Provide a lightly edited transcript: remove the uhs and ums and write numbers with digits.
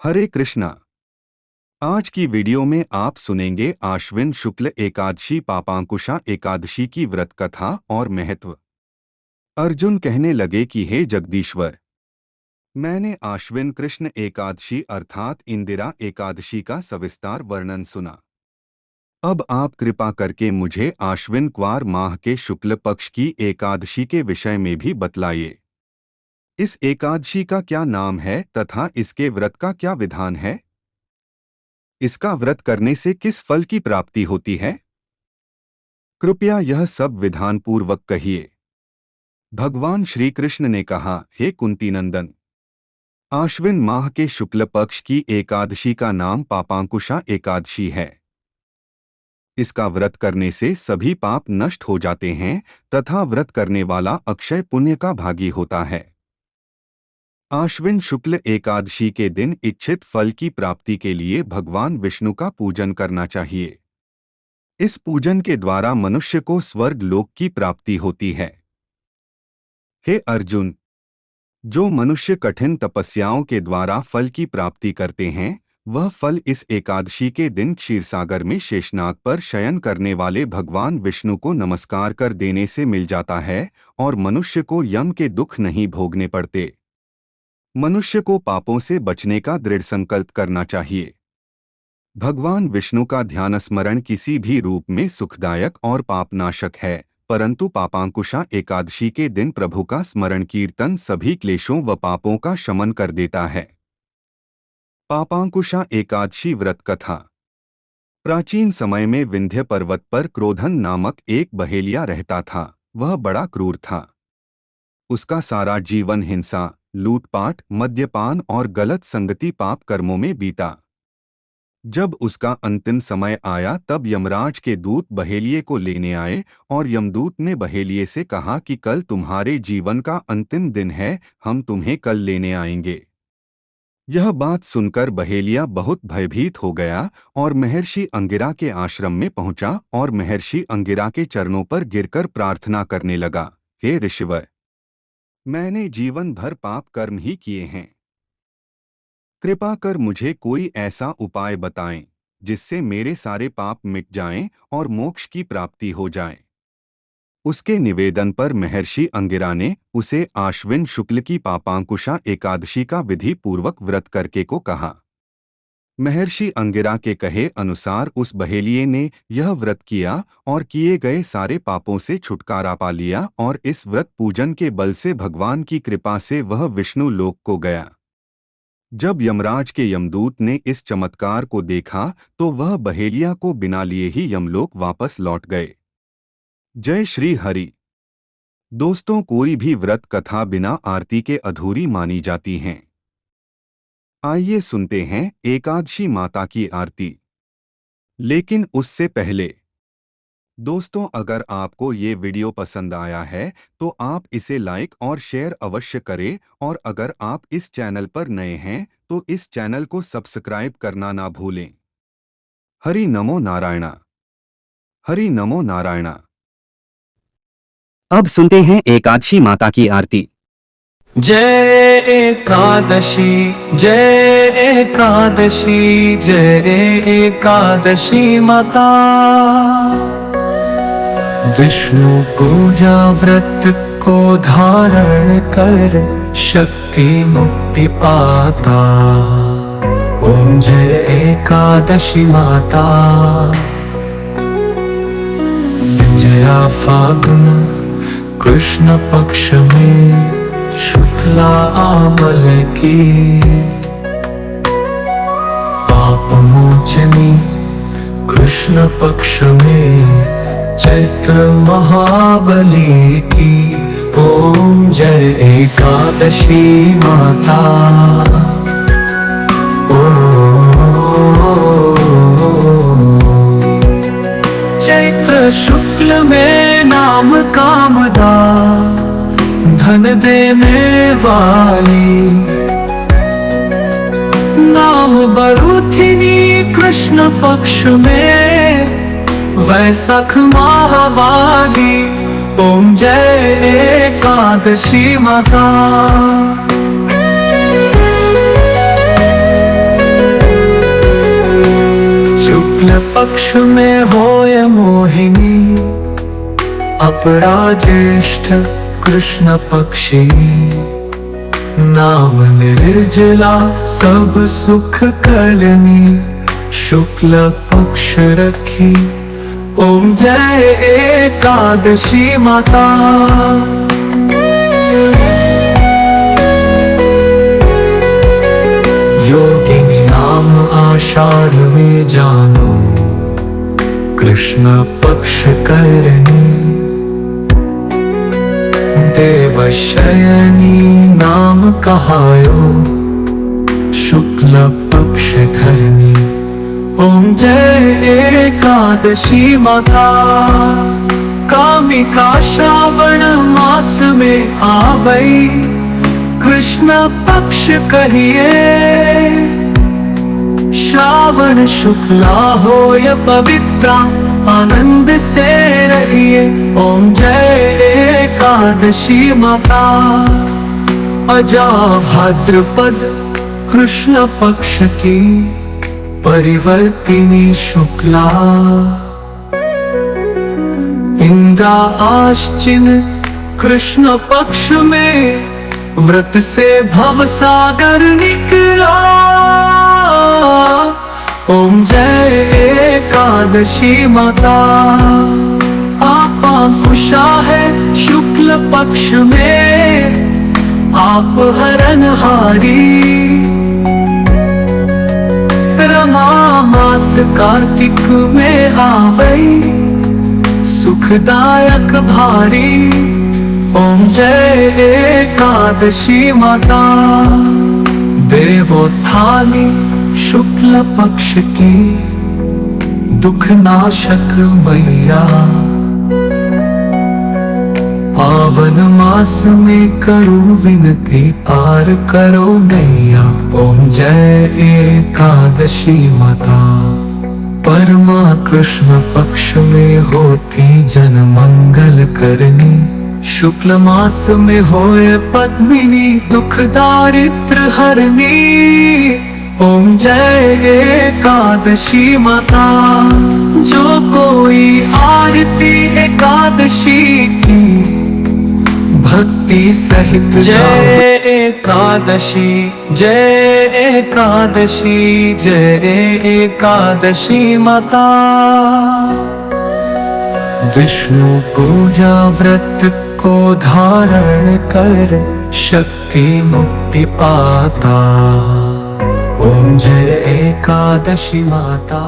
हरे कृष्णा। आज की वीडियो में आप सुनेंगे आश्विन शुक्ल एकादशी पापांकुशा एकादशी की व्रत कथा और महत्व। अर्जुन कहने लगे कि हे जगदीश्वर, मैंने आश्विन कृष्ण एकादशी अर्थात इंदिरा एकादशी का सविस्तार वर्णन सुना। अब आप कृपा करके मुझे आश्विन क्वार माह के शुक्ल पक्ष की एकादशी के विषय में भी बतलाइए। इस एकादशी का क्या नाम है तथा इसके व्रत का क्या विधान है? इसका व्रत करने से किस फल की प्राप्ति होती है? कृपया यह सब विधान पूर्वक कहिए। भगवान श्री कृष्ण ने कहा, हे कुंती नंदन, आश्विन माह के शुक्ल पक्ष की एकादशी का नाम पापांकुशा एकादशी है। इसका व्रत करने से सभी पाप नष्ट हो जाते हैं तथा व्रत करने वाला अक्षय पुण्य का भागी होता है। आश्विन शुक्ल एकादशी के दिन इच्छित फल की प्राप्ति के लिए भगवान विष्णु का पूजन करना चाहिए। इस पूजन के द्वारा मनुष्य को स्वर्ग लोक की प्राप्ति होती है। हे अर्जुन, जो मनुष्य कठिन तपस्याओं के द्वारा फल की प्राप्ति करते हैं, वह फल इस एकादशी के दिन क्षीरसागर में शेषनाग पर शयन करने वाले भगवान विष्णु को नमस्कार कर देने से मिल जाता है और मनुष्य को यम के दुख नहीं भोगने पड़ते। मनुष्य को पापों से बचने का दृढ़ संकल्प करना चाहिए। भगवान विष्णु का ध्यान स्मरण किसी भी रूप में सुखदायक और पापनाशक है, परंतु पापांकुशा एकादशी के दिन प्रभु का स्मरण कीर्तन सभी क्लेशों व पापों का शमन कर देता है। पापांकुशा एकादशी व्रत कथा। प्राचीन समय में विंध्य पर्वत पर क्रोधन नामक एक बहेलिया रहता था। वह बड़ा क्रूर था। उसका सारा जीवन हिंसा, लूटपाट, मद्यपान और गलत संगति पाप कर्मों में बीता। जब उसका अंतिम समय आया तब यमराज के दूत बहेलिये को लेने आए और यमदूत ने बहेलिये से कहा कि कल तुम्हारे जीवन का अंतिम दिन है, हम तुम्हें कल लेने आएंगे। यह बात सुनकर बहेलिया बहुत भयभीत हो गया और महर्षि अंगिरा के आश्रम में पहुंचा और महर्षि अंगिरा के चरणों पर गिरकर प्रार्थना करने लगा, हे ऋषिवर, मैंने जीवन भर पाप कर्म ही किए हैं। कृपा कर मुझे कोई ऐसा उपाय बताएं जिससे मेरे सारे पाप मिट जाएं और मोक्ष की प्राप्ति हो जाए। उसके निवेदन पर महर्षि अंगिरा ने उसे आश्विन शुक्ल की पापांकुशा एकादशी का विधि पूर्वक व्रत करके को कहा। महर्षि अंगिरा के कहे अनुसार उस बहेलिये ने यह व्रत किया और किए गए सारे पापों से छुटकारा पा लिया और इस व्रत पूजन के बल से भगवान की कृपा से वह विष्णु लोक को गया। जब यमराज के यमदूत ने इस चमत्कार को देखा तो वह बहेलिया को बिना लिए ही यमलोक वापस लौट गए। जय श्री हरि। दोस्तों, कोई भी व्रत कथा बिना आरती के अधूरी मानी जाती हैं। आइए सुनते हैं एकादशी माता की आरती। लेकिन उससे पहले दोस्तों, अगर आपको ये वीडियो पसंद आया है तो आप इसे लाइक और शेयर अवश्य करें और अगर आप इस चैनल पर नए हैं तो इस चैनल को सब्सक्राइब करना ना भूलें। हरि नमो नारायणा। हरि नमो नारायणा। अब सुनते हैं एकादशी माता की आरती। जय एकादशी, जय एकादशी, जय एकादशी माता। विष्णु पूजा व्रत को धारण कर शक्ति मुक्ति पाता। ओम जय एकादशी माता। जया फागुन कृष्ण पक्ष में शुक्ला आमल की पाप मोचनी कृष्ण पक्ष में चैत्र महाबली की। ओम जय एकादशी माता। चैत्र शुक्ल में नाम कामदा, धन देने वाली। नाम बरुथिनी कृष्ण पक्ष में वैशाख माहवाली। ओम जय एकादशी माता। शुक्ल पक्ष में होय मोहिनी, अपरा ज्येष्ठ कृष्ण पक्षी। नाम निर्जला सब सुख करनी, शुक्ल पक्ष रखी ओम जय एकादशी माता। योगिनी नाम आषाढ़ में जानो, कृष्ण पक्ष करनी। देवशयनी नाम कहायो, शुक्ल पक्ष धरनी ओम जय एकादशी माता। कामिका श्रावण मास में आवई, कृष्ण पक्ष कहिए। श्रावण शुक्ला होय पवित्रा, आनंद से रहिए ओम जय एकादशी माता। अजा भाद्रपद कृष्ण पक्ष की, परिवर्तिनी शुक्ला। इंद्रा आश्चिन कृष्ण पक्ष में, व्रत से भव सागर निकला ओम जय एकादशी माता। आपा कुशा है शुक्ल पक्ष में, आप हरनहारी। रमा मास कार्तिक में आवई, सुखदायक भारी ओम जय एकादशी माता। देवोत्थानी शुक्ल पक्ष की, दुख नाशक मैया। पावन मास में करूं विनती, पार करो नैया ओम जय एकादशी माता। परमा कृष्ण पक्ष में होती जन मंगल करनी, शुक्ल मास में होए पद्मिनी दुख दारिद्र हरनी ओम जय एकादशी माता। जो कोई आरती एकादशी की, भक्ति सहित जय एकादशी, जय एकादशी, जय एकादशी माता। विष्णु पूजा व्रत को धारण कर, शक्ति मुक्ति पाता ओम जय एकादशी माता।